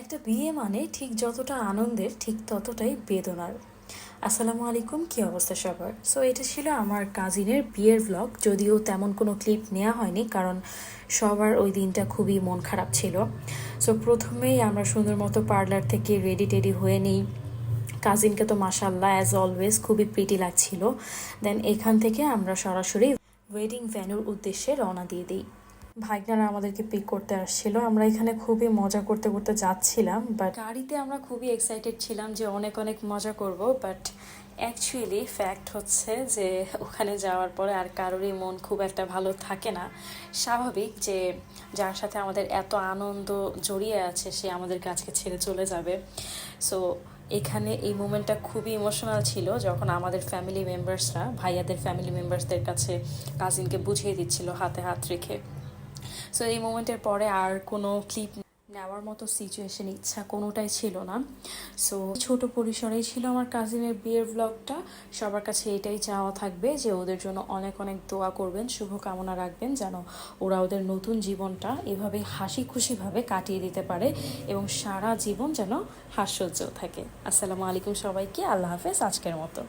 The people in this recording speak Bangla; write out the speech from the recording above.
একটা বিয়ে মানে ঠিক যতটা আনন্দের ঠিক ততটাই বেদনার। আসসালামু আলাইকুম, কি অবস্থা সবার? সো এটা ছিল আমার কাজিনের বিয়ের ব্লগ, যদিও তেমন কোনো ক্লিপ নেওয়া হয়নি কারণ সবার ওই দিনটা খুবই মন খারাপ ছিল। সো প্রথমেই আমরা সুন্দর মতো পার্লার থেকে রেডি টেডি হয়ে নিই। কাজিনকে তো মাশাল্লাহ অ্যাজ অলওয়েজ খুবই প্রিটি লাগছিল। দেন এখান থেকে আমরা সরাসরি ওয়েডিং ভ্যানুর উদ্দেশ্যে রওনা দিয়ে দিই। ভাইগনারা আমাদেরকে পিক করতে আসছিল। আমরা এখানে খুবই মজা করতে করতে যাচ্ছিলাম, বাট গাড়িতে আমরা খুবই এক্সাইটেড ছিলাম যে অনেক অনেক মজা করব। বাট অ্যাকচুয়ালি ফ্যাক্ট হচ্ছে যে ওখানে যাওয়ার পরে আর কারোরই মন খুব একটা ভালো থাকে না। স্বাভাবিক যে যার সাথে আমাদের এত আনন্দ জড়িয়ে আছে সে আমাদের কাছকে ছেড়ে চলে যাবে। সো এখানে এই মোমেন্টটা খুবই ইমোশনাল ছিল যখন আমাদের ফ্যামিলি মেম্বার্সরা ভাইয়াদের ফ্যামিলি মেম্বার্সদের কাছে কাজিনকে বুঝিয়ে দিচ্ছিল হাতে হাত রেখে। সো এই মোমেন্টের পরে আর কোনো ক্লিপ নেওয়ার মতো সিচুয়েশন ইচ্ছা কোনোটাই ছিল না। সো ছোট পরিসরেই ছিল আমার কাজিনের বিয়ের ব্লগটা। সবার কাছে এটাই চাওয়া থাকবে যে ওদের জন্য অনেক অনেক দোয়া করবেন, শুভকামনা রাখবেন যেন ওরা ওদের নতুন জীবনটা এভাবে হাসি খুশিভাবে কাটিয়ে দিতে পারে এবং সারা জীবন যেন হাস্যোজ্জ্বল থাকে। আসসালামু আলাইকুম সবাইকে, আল্লাহ হাফেজ আজকের মতো।